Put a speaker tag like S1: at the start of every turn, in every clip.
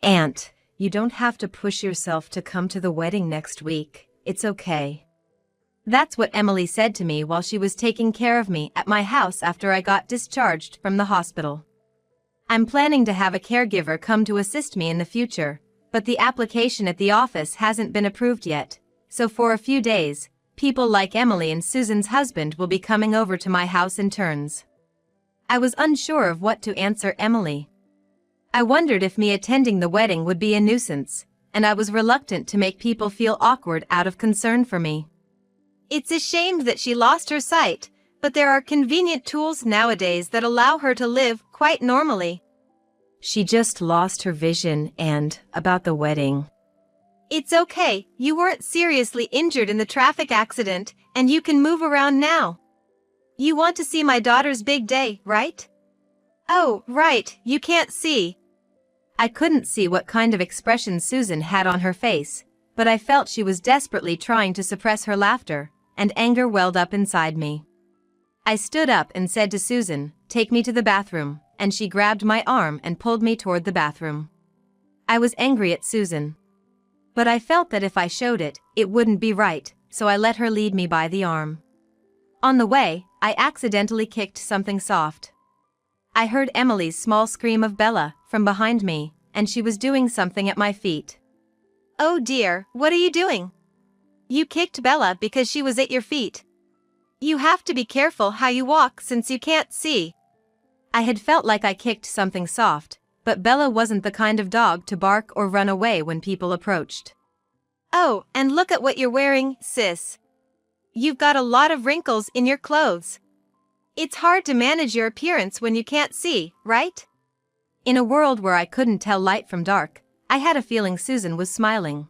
S1: Aunt, you don't have to push yourself to come to the wedding next week. It's okay. That's what Emily said to me while she was taking care of me at my house after I got discharged from the hospital. I'm planning to have a caregiver come to assist me in the future, but the application at the office hasn't been approved yet, so for a few days, people like Emily and Susan's husband will be coming over to my house in turns. I was unsure of what to answer Emily. I wondered if me attending the wedding would be a nuisance, and I was reluctant to make people feel awkward out of concern for me. It's a shame that she lost her sight, but there are convenient tools nowadays that allow her to live quite normally. She just lost her vision and about the wedding. It's okay, you weren't seriously injured in the traffic accident, and you can move around now. You want to see my daughter's big day, right? Oh, right, you can't see. I couldn't see what kind of expression Susan had on her face, but I felt she was desperately trying to suppress her laughter, and anger welled up inside me. I stood up and said to Susan, "Take me to the bathroom," and she grabbed my arm and pulled me toward the bathroom. I was angry at Susan. But I felt that if I showed it, it wouldn't be right, so I let her lead me by the arm. On the way, I accidentally kicked something soft. I heard Emily's small scream of Bella from behind me, and she was doing something at my feet. Oh dear, what are you doing? You kicked Bella because she was at your feet. You have to be careful how you walk since you can't see. I had felt like I kicked something soft, but Bella wasn't the kind of dog to bark or run away when people approached. Oh, and look at what you're wearing, sis. You've got a lot of wrinkles in your clothes. It's hard to manage your appearance when you can't see, right? In a world where I couldn't tell light from dark, I had a feeling Susan was smiling.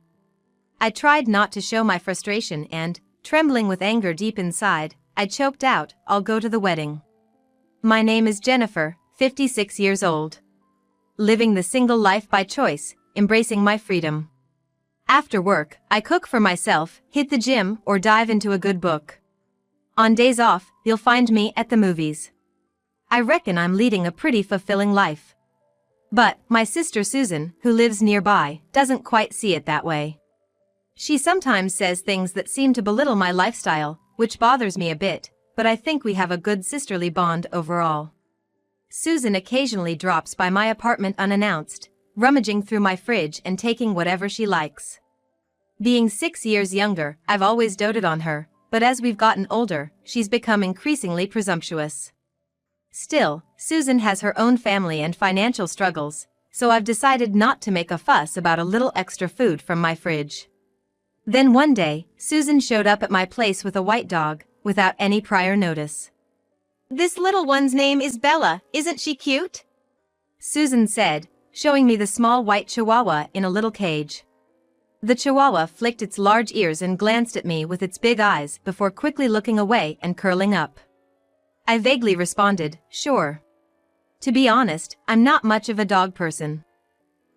S1: I tried not to show my frustration and, trembling with anger deep inside, I choked out, "I'll go to the wedding. My name is Jennifer, 56 years old. Living the single life by choice, embracing my freedom. After work, I cook for myself, hit the gym, or dive into a good book. On days off, you'll find me at the movies. I reckon I'm leading a pretty fulfilling life. But, my sister Susan, who lives nearby, doesn't quite see it that way. She sometimes says things that seem to belittle my lifestyle, which bothers me a bit, but I think we have a good sisterly bond overall. Susan occasionally drops by my apartment unannounced, rummaging through my fridge and taking whatever she likes. Being 6 years younger, I've always doted on her, but as we've gotten older, she's become increasingly presumptuous. Still, Susan has her own family and financial struggles, so I've decided not to make a fuss about a little extra food from my fridge. Then one day, Susan showed up at my place with a white dog, without any prior notice. This little one's name is Bella, isn't she cute? Susan said, showing me the small white chihuahua in a little cage. The chihuahua flicked its large ears and glanced at me with its big eyes before quickly looking away and curling up. I vaguely responded, "Sure." To be honest, I'm not much of a dog person.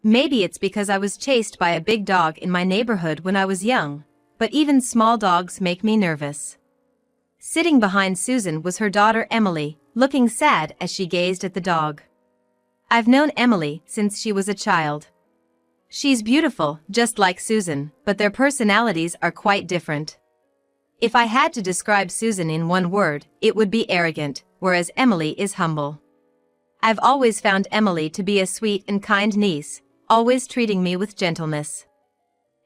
S1: Maybe it's because I was chased by a big dog in my neighborhood when I was young, but even small dogs make me nervous. Sitting behind Susan was her daughter Emily, looking sad as she gazed at the dog. I've known Emily since she was a child. She's beautiful, just like Susan, but their personalities are quite different. If I had to describe Susan in one word, it would be arrogant, whereas Emily is humble. I've always found Emily to be a sweet and kind niece, always treating me with gentleness.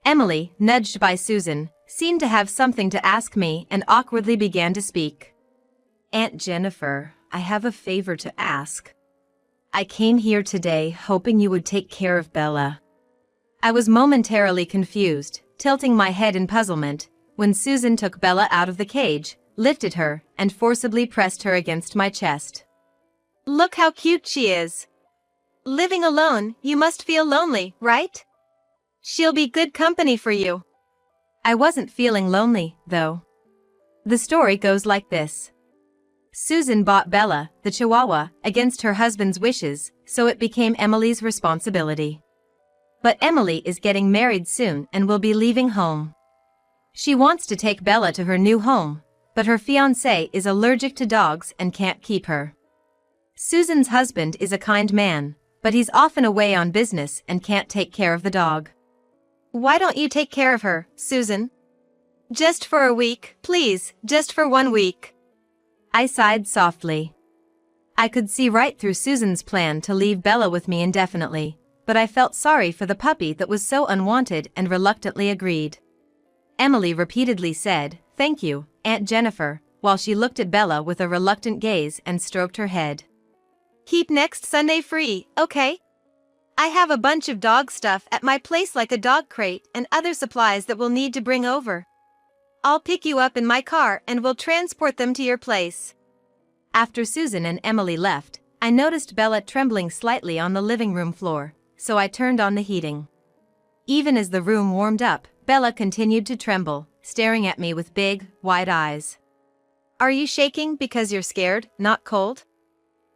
S1: Emily, nudged by Susan, seemed to have something to ask me and awkwardly began to speak. "Aunt Jennifer, I have a favor to ask. I came here today hoping you would take care of Bella." I was momentarily confused, tilting my head in puzzlement, when Susan took Bella out of the cage, lifted her, and forcibly pressed her against my chest. "Look how cute she is. Living alone, you must feel lonely, right? She'll be good company for you." I wasn't feeling lonely, though. The story goes like this. Susan bought Bella, the chihuahua, against her husband's wishes, so it became Emily's responsibility. But Emily is getting married soon and will be leaving home. She wants to take Bella to her new home, but her fiancé is allergic to dogs and can't keep her. Susan's husband is a kind man, but he's often away on business and can't take care of the dog. Why don't you take care of her, Susan? Just for a week, please, just for 1 week. I sighed softly. I could see right through Susan's plan to leave Bella with me indefinitely, but I felt sorry for the puppy that was so unwanted and reluctantly agreed. Emily repeatedly said, "Thank you, Aunt Jennifer," while she looked at Bella with a reluctant gaze and stroked her head. Keep next Sunday free, okay? I have a bunch of dog stuff at my place like a dog crate and other supplies that we'll need to bring over. I'll pick you up in my car and we'll transport them to your place. After Susan and Emily left, I noticed Bella trembling slightly on the living room floor, so I turned on the heating. Even as the room warmed up, Bella continued to tremble, staring at me with big, wide eyes. Are you shaking because you're scared, not cold?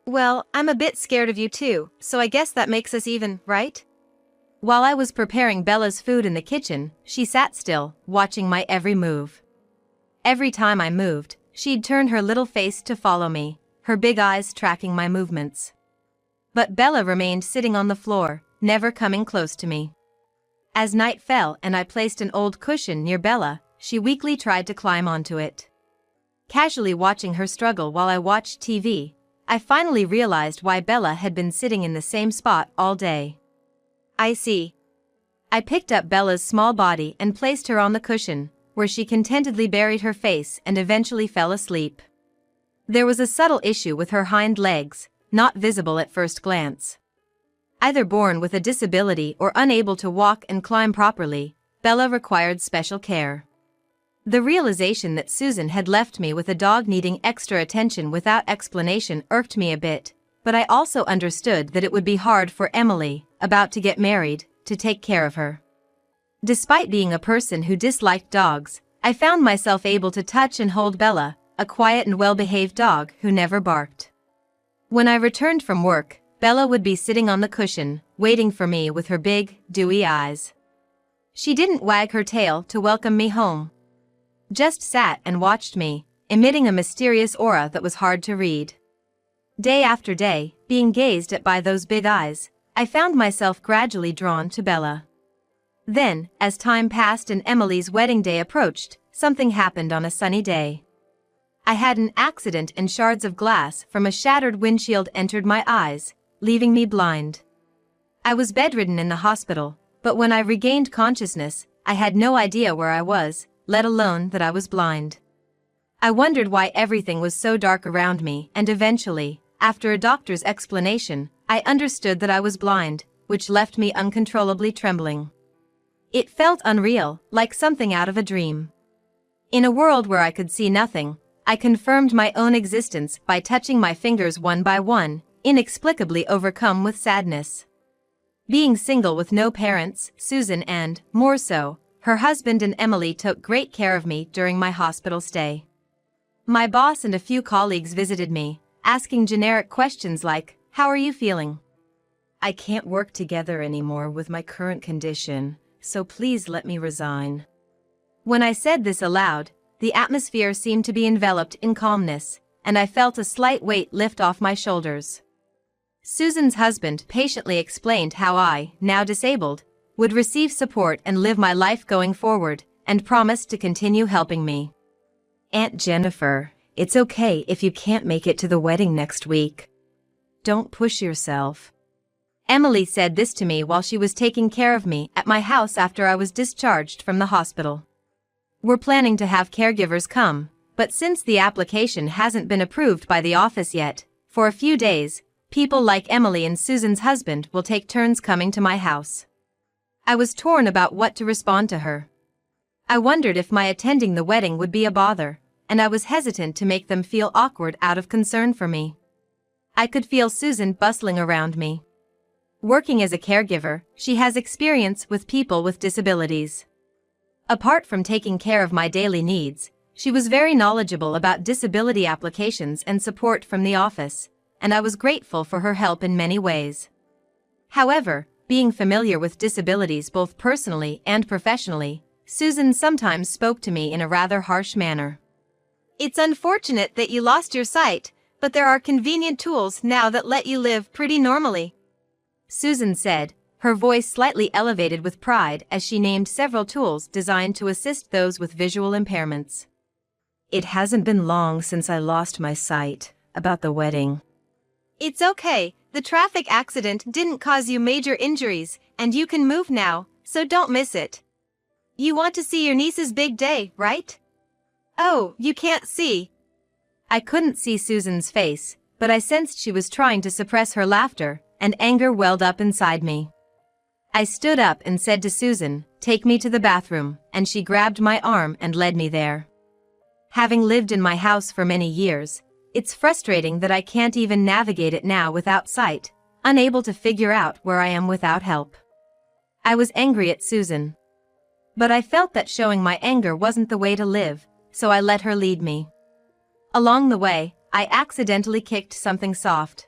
S1: Well, I'm a bit scared of you too, so I guess that makes us even, right? While I was preparing Bella's food in the kitchen, she sat still, watching my every move. Every time I moved, she'd turn her little face to follow me, her big eyes tracking my movements. But Bella remained sitting on the floor, never coming close to me. As night fell and I placed an old cushion near Bella, she weakly tried to climb onto it. Casually watching her struggle while I watched TV, I finally realized why Bella had been sitting in the same spot all day. I see. I picked up Bella's small body and placed her on the cushion, where she contentedly buried her face and eventually fell asleep. There was a subtle issue with her hind legs, not visible at first glance. Either born with a disability or unable to walk and climb properly, Bella required special care. The realization that Susan had left me with a dog needing extra attention without explanation irked me a bit, but I also understood that it would be hard for Emily, about to get married, to take care of her. Despite being a person who disliked dogs, I found myself able to touch and hold Bella, a quiet and well-behaved dog who never barked. When I returned from work, Bella would be sitting on the cushion, waiting for me with her big, dewy eyes. She didn't wag her tail to welcome me home. Just sat and watched me, emitting a mysterious aura that was hard to read. Day after day, being gazed at by those big eyes, I found myself gradually drawn to Bella. Then, as time passed and Emily's wedding day approached, something happened on a sunny day. I had an accident and shards of glass from a shattered windshield entered my eyes, leaving me blind. I was bedridden in the hospital, but when I regained consciousness, I had no idea where I was, let alone that I was blind. I wondered why everything was so dark around me, and eventually, after a doctor's explanation, I understood that I was blind, which left me uncontrollably trembling. It felt unreal, like something out of a dream. In a world where I could see nothing, I confirmed my own existence by touching my fingers one by one, inexplicably overcome with sadness. Being single with no parents, Susan and, more so, her husband and Emily took great care of me during my hospital stay. My boss and a few colleagues visited me, asking generic questions like, "How are you feeling?" "I can't work together anymore with my current condition, so please let me resign." When I said this aloud, the atmosphere seemed to be enveloped in calmness, and I felt a slight weight lift off my shoulders. Susan's husband patiently explained how I, now disabled, would receive support and live my life going forward, and promised to continue helping me. "Aunt Jennifer, it's okay if you can't make it to the wedding next week. Don't push yourself." Emily said this to me while she was taking care of me at my house after I was discharged from the hospital. "We're planning to have caregivers come, but since the application hasn't been approved by the office yet, for a few days, people like Emily and Susan's husband will take turns coming to my house." I was torn about what to respond to her. I wondered if my attending the wedding would be a bother, and I was hesitant to make them feel awkward out of concern for me. I could feel Susan bustling around me. Working as a caregiver, she has experience with people with disabilities. Apart from taking care of my daily needs, she was very knowledgeable about disability applications and support from the office, and I was grateful for her help in many ways. However, being familiar with disabilities both personally and professionally, Susan sometimes spoke to me in a rather harsh manner. "It's unfortunate that you lost your sight, but there are convenient tools now that let you live pretty normally. Susan said, her voice slightly elevated with pride as she named several tools designed to assist those with visual impairments. It hasn't been long since I lost my sight. About the wedding.
S2: It's okay, the traffic accident didn't cause you major injuries, and you can move now, so don't miss it. You want to see your niece's big day, right? Oh, you can't see.
S1: I couldn't see Susan's face, but I sensed she was trying to suppress her laughter, and anger welled up inside me. I stood up and said to Susan, "Take me to the bathroom," and she grabbed my arm and led me there. Having lived in my house for many years, it's frustrating that I can't even navigate it now without sight, unable to figure out where I am without help. I was angry at Susan. But I felt that showing my anger wasn't the way to live, so I let her lead me. Along the way, I accidentally kicked something soft.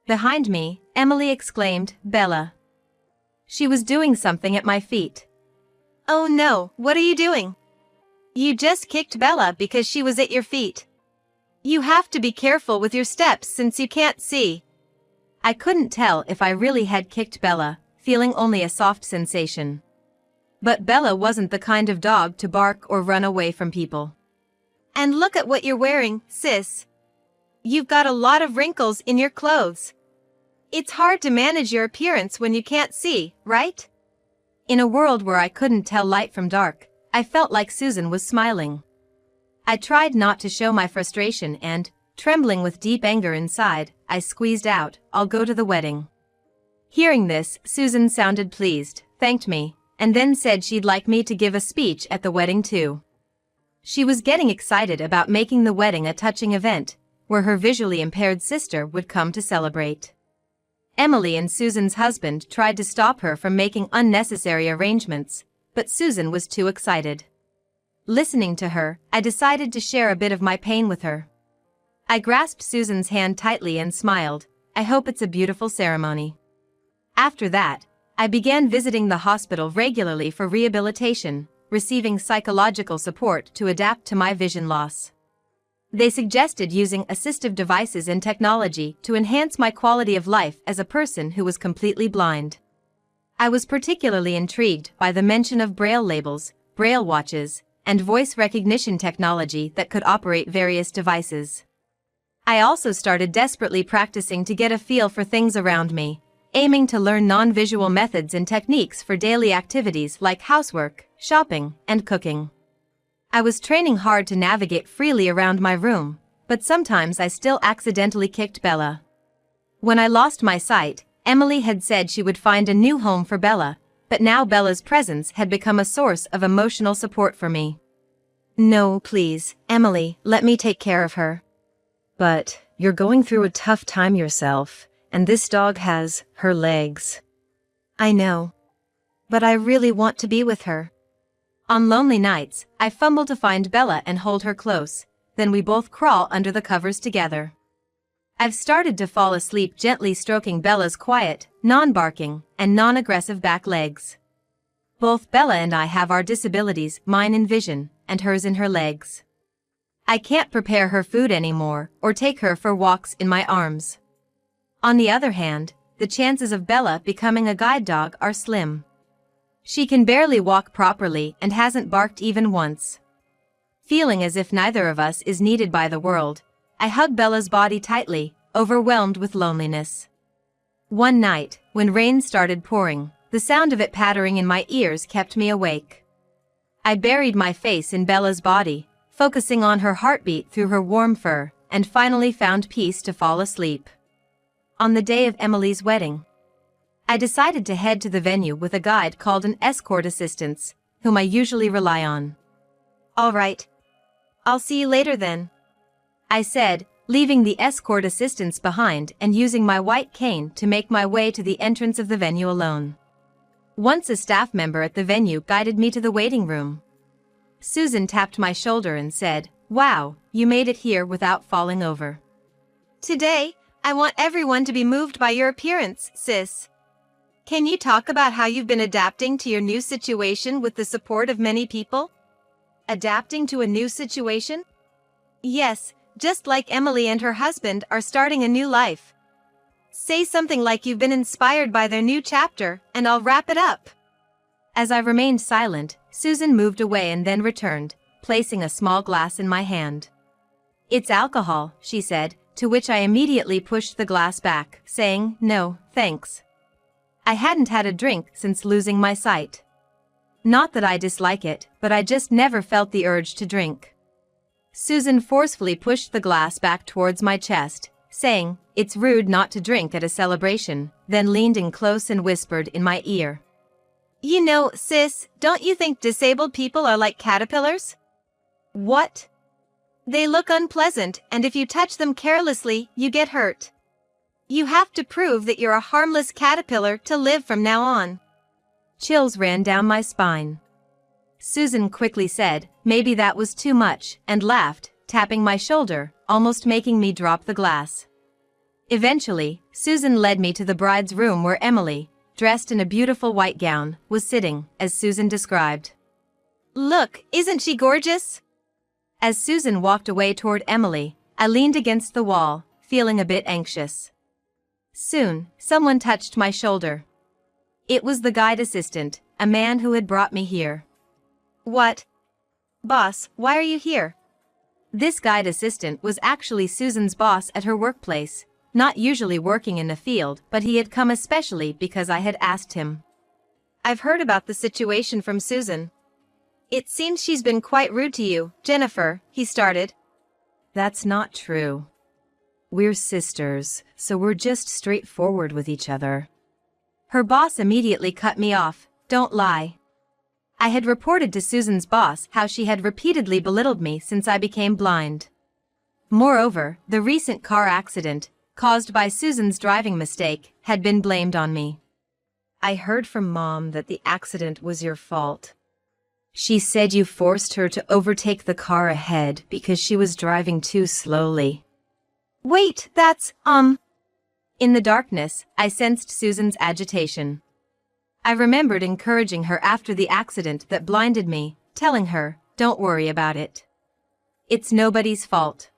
S1: Behind me, Emily exclaimed, "Bella." She was doing something at my feet.
S2: Oh no, what are you doing? You just kicked Bella because she was at your feet. You have to be careful with your steps since you can't see.
S1: I couldn't tell if I really had kicked Bella, feeling only a soft sensation. But Bella wasn't the kind of dog to bark or run away from people.
S2: And look at what you're wearing, sis. You've got a lot of wrinkles in your clothes. It's hard to manage your appearance when you can't see, right?
S1: In a world where I couldn't tell light from dark, I felt like Susan was smiling. I tried not to show my frustration and, trembling with deep anger inside, I squeezed out, "I'll go to the wedding." Hearing this, Susan sounded pleased, thanked me, and then said she'd like me to give a speech at the wedding too. She was getting excited about making the wedding a touching event, where her visually impaired sister would come to celebrate. Emily and Susan's husband tried to stop her from making unnecessary arrangements, but Susan was too excited. Listening to her, I decided to share a bit of my pain with her. I grasped Susan's hand tightly and smiled, "I hope it's a beautiful ceremony." After that, I began visiting the hospital regularly for rehabilitation, receiving psychological support to adapt to my vision loss. They suggested using assistive devices and technology to enhance my quality of life as a person who was completely blind. I was particularly intrigued by the mention of braille labels, braille watches, and voice recognition technology that could operate various devices. I also started desperately practicing to get a feel for things around me, aiming to learn non-visual methods and techniques for daily activities like housework, shopping, and cooking. I was training hard to navigate freely around my room, but sometimes I still accidentally kicked Bella. When I lost my sight, Emily had said she would find a new home for Bella, but now Bella's presence had become a source of emotional support for me. "No, please, Emily, let me take care of her." "But you're going through a tough time yourself, and this dog has her legs."
S2: "I know. But I really want to be with her."
S1: On lonely nights, I fumble to find Bella and hold her close, then we both crawl under the covers together. I've started to fall asleep gently stroking Bella's quiet, non-barking, and non-aggressive back legs. Both Bella and I have our disabilities, mine in vision, and hers in her legs. I can't prepare her food anymore, or take her for walks in my arms. On the other hand, the chances of Bella becoming a guide dog are slim. She can barely walk properly and hasn't barked even once. Feeling as if neither of us is needed by the world, I hug Bella's body tightly, overwhelmed with loneliness. One night, when rain started pouring, the sound of it pattering in my ears kept me awake. I buried my face in Bella's body, focusing on her heartbeat through her warm fur, and finally found peace to fall asleep. On the day of Emily's wedding, I decided to head to the venue with a guide called an escort assistant, whom I usually rely on.
S2: "All right. I'll see you later then,"
S1: I said, leaving the escort assistants behind and using my white cane to make my way to the entrance of the venue alone. Once a staff member at the venue guided me to the waiting room. Susan tapped my shoulder and said, "Wow, you made it here without falling over."
S2: "Today, I want everyone to be moved by your appearance, sis. Can you talk about how you've been adapting to your new situation with the support of many people?" "Adapting to a new situation?" "Yes, just like Emily and her husband are starting a new life. Say something like you've been inspired by their new chapter, and I'll wrap it up.
S1: As I remained silent, Susan moved away and then returned, placing a small glass in my hand. "It's alcohol," she said, to which I immediately pushed the glass back, saying, "No, thanks." I hadn't had a drink since losing my sight. Not that I dislike it, but I just never felt the urge to drink. Susan forcefully pushed the glass back towards my chest, saying, "It's rude not to drink at a celebration," then leaned in close and whispered in my ear.
S2: You know, sis, don't you think disabled people are like caterpillars? What? They look unpleasant, and if you touch them carelessly, you get hurt. You have to prove that you're a harmless caterpillar to live from now on.
S1: Chills ran down my spine. Susan quickly said, "Maybe that was too much," and laughed, tapping my shoulder, almost making me drop the glass. Eventually, Susan led me to the bride's room where Emily, dressed in a beautiful white gown, was sitting, as Susan described.
S2: Look, isn't she gorgeous?
S1: As Susan walked away toward Emily, I leaned against the wall, feeling a bit anxious. Soon, someone touched my shoulder. It was the guide assistant, a man who had brought me here.
S2: What? Boss, why are you here?
S1: This guide assistant was actually Susan's boss at her workplace, not usually working in the field, but he had come especially because I had asked him.
S2: I've heard about the situation from Susan. It seems she's been quite rude to you, Jennifer, he started.
S1: That's not true. We're sisters, so we're just straightforward with each other. Her boss immediately cut me off. Don't lie. I had reported to Susan's boss how she had repeatedly belittled me since I became blind. Moreover, the recent car accident, caused by Susan's driving mistake, had been blamed on me. I heard from Mom that the accident was your fault. She said you forced her to overtake the car ahead because she was driving too slowly.
S2: Wait, that's,
S1: In the darkness, I sensed Susan's agitation. I remembered encouraging her after the accident that blinded me, telling her, "Don't worry about it. It's nobody's fault."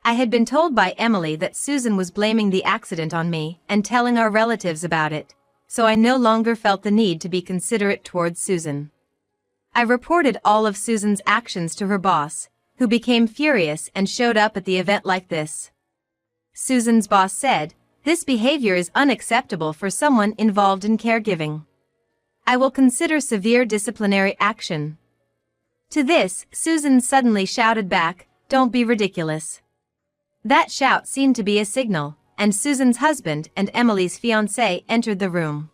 S1: I had been told by Emily that Susan was blaming the accident on me and telling our relatives about it, so I no longer felt the need to be considerate towards Susan. I reported all of Susan's actions to her boss, who became furious and showed up at the event like this. Susan's boss said, "This behavior is unacceptable for someone involved in caregiving. I will consider severe disciplinary action." To this, Susan suddenly shouted back, "Don't be ridiculous." That shout seemed to be a signal, and Susan's husband and Emily's fiancé entered the room.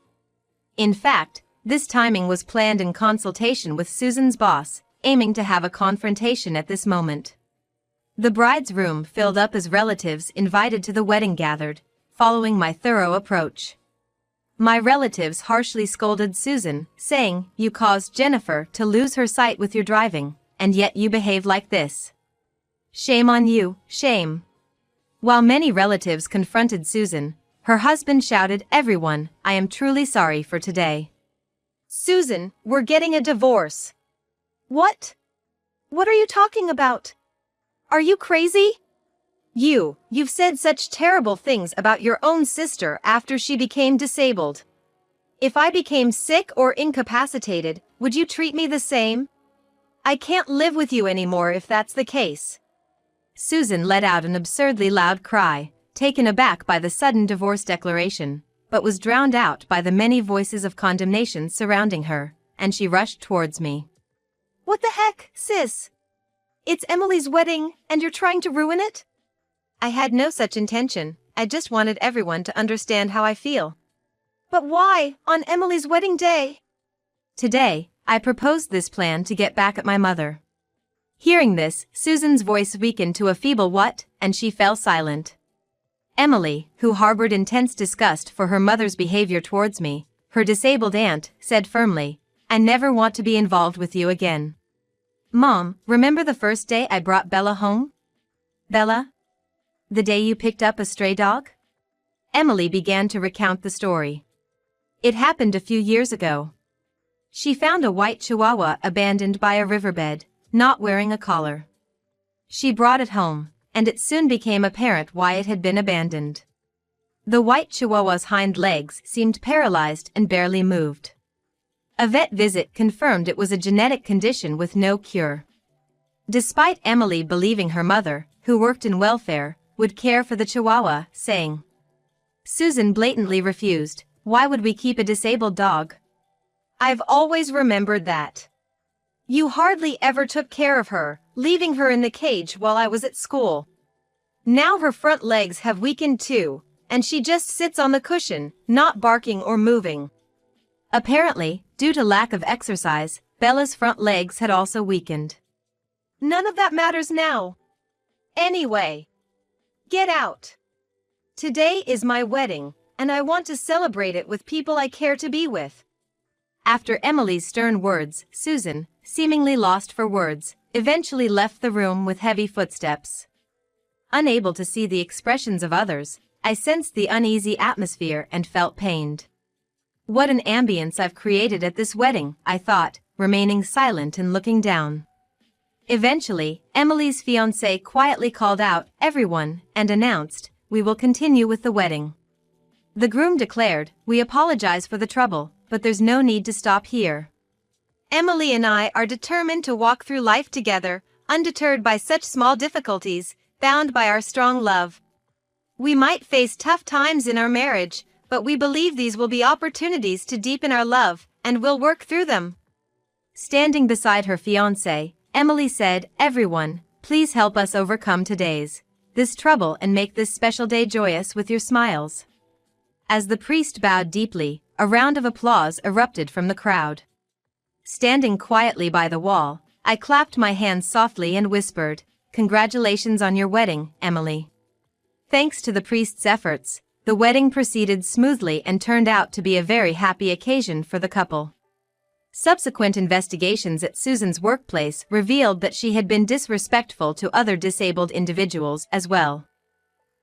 S1: In fact, this timing was planned in consultation with Susan's boss, aiming to have a confrontation at this moment. The bride's room filled up as relatives invited to the wedding gathered, following my thorough approach. My relatives harshly scolded Susan, saying, "You caused Jennifer to lose her sight with your driving, and yet you behave like this. Shame on you, shame." While many relatives confronted Susan, her husband shouted, "Everyone, I am truly sorry for today."
S2: Susan, we're getting a divorce. What? What are you talking about? Are you crazy? You've said such terrible things about your own sister after she became disabled. If I became sick or incapacitated, would you treat me the same? I can't live with you anymore if that's the case.
S1: Susan let out an absurdly loud cry, taken aback by the sudden divorce declaration, but was drowned out by the many voices of condemnation surrounding her, and she rushed towards me.
S2: What the heck, sis? It's Emily's wedding, and you're trying to ruin it? I had no such intention, I just wanted everyone to understand how I feel. But why, on Emily's wedding day?
S1: Today, I proposed this plan to get back at my mother. Hearing this, Susan's voice weakened to a feeble "what?" and she fell silent. Emily, who harbored intense disgust for her mother's behavior towards me, her disabled aunt, said firmly, "I never want to be involved with you again." "Mom, remember the first day I brought Bella home? Bella? The day you picked up a stray dog?" Emily began to recount the story. "It happened a few years ago. She found a white chihuahua abandoned by a riverbed, not wearing a collar. She brought it home, and it soon became apparent why it had been abandoned. The white chihuahua's hind legs seemed paralyzed and barely moved. A vet visit confirmed it was a genetic condition with no cure. Despite Emily believing her mother, who worked in welfare, would care for the chihuahua, saying, Susan blatantly refused. Why would we keep a disabled dog?
S2: I've always remembered that. You hardly ever took care of her, leaving her in the cage while I was at school. Now her front legs have weakened too, and she just sits on the cushion, not barking or moving.
S1: Apparently, due to lack of exercise, Bella's front legs had also weakened.
S2: None of that matters now. Anyway, get out. Today is my wedding, and I want to celebrate it with people I care to be with.
S1: After Emily's stern words, Susan, seemingly lost for words, eventually left the room with heavy footsteps. Unable to see the expressions of others, I sensed the uneasy atmosphere and felt pained. What an ambience I've created at this wedding, I thought, remaining silent and looking down. Eventually, Emily's fiancé quietly called out, "Everyone," and announced, "We will continue with the wedding." The groom declared, "We apologize for the trouble, but there's no need to stop here."
S2: Emily and I are determined to walk through life together, undeterred by such small difficulties, bound by our strong love. We might face tough times in our marriage, but we believe these will be opportunities to deepen our love, and we'll work through them.
S1: Standing beside her fiancé, Emily said, "Everyone, please help us overcome this trouble and make this special day joyous with your smiles." As the priest bowed deeply, a round of applause erupted from the crowd. Standing quietly by the wall, I clapped my hands softly and whispered, "Congratulations on your wedding, Emily." Thanks to the priest's efforts, the wedding proceeded smoothly and turned out to be a very happy occasion for the couple. Subsequent investigations at Susan's workplace revealed that she had been disrespectful to other disabled individuals as well.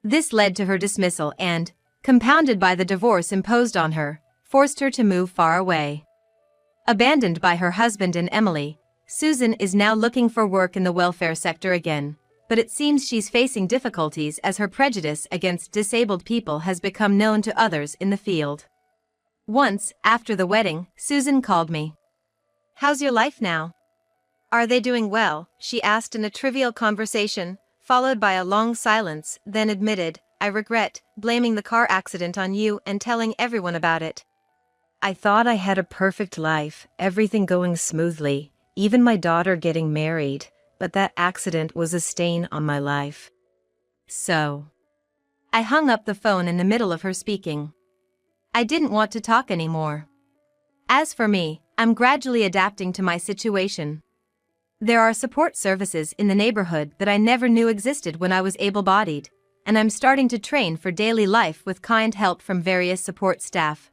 S1: This led to her dismissal and, compounded by the divorce imposed on her, forced her to move far away. Abandoned by her husband and Emily, Susan is now looking for work in the welfare sector again, but it seems she's facing difficulties as her prejudice against disabled people has become known to others in the field. Once, after the wedding, Susan called me.
S2: "How's your life now? Are they doing well?" she asked in a trivial conversation, followed by a long silence, then admitted, "I regret blaming the car accident on you and telling everyone about it. I thought I had a perfect life, everything going smoothly, even my daughter getting married, but that accident was a stain on my life."
S1: So. I hung up the phone in the middle of her speaking. I didn't want to talk anymore. As for me, I'm gradually adapting to my situation. There are support services in the neighborhood that I never knew existed when I was able-bodied, and I'm starting to train for daily life with kind help from various support staff.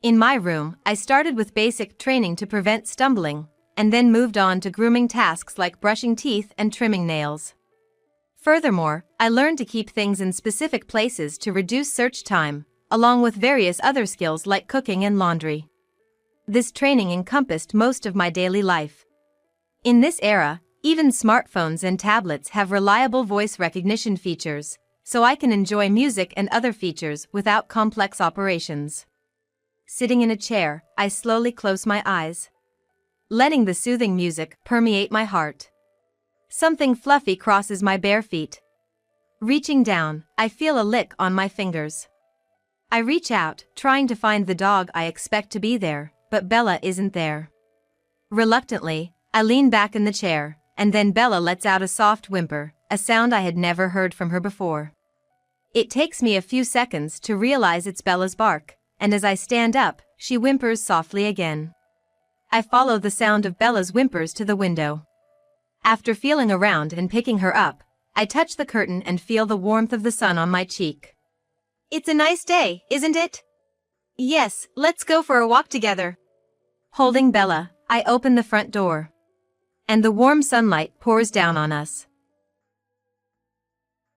S1: In my room, I started with basic training to prevent stumbling, and then moved on to grooming tasks like brushing teeth and trimming nails. Furthermore, I learned to keep things in specific places to reduce search time, along with various other skills like cooking and laundry. This training encompassed most of my daily life. In this era, even smartphones and tablets have reliable voice recognition features, so I can enjoy music and other features without complex operations. Sitting in a chair, I slowly close my eyes, letting the soothing music permeate my heart. Something fluffy crosses my bare feet. Reaching down, I feel a lick on my fingers. I reach out, trying to find the dog I expect to be there, but Bella isn't there. Reluctantly, I lean back in the chair, and then Bella lets out a soft whimper, a sound I had never heard from her before. It takes me a few seconds to realize it's Bella's bark, and as I stand up, she whimpers softly again. I follow the sound of Bella's whimpers to the window. After feeling around and picking her up, I touch the curtain and feel the warmth of the sun on my cheek.
S2: "It's a nice day, isn't it?" "Yes, let's go for a walk together."
S1: Holding Bella, I open the front door. And the warm sunlight pours down on us.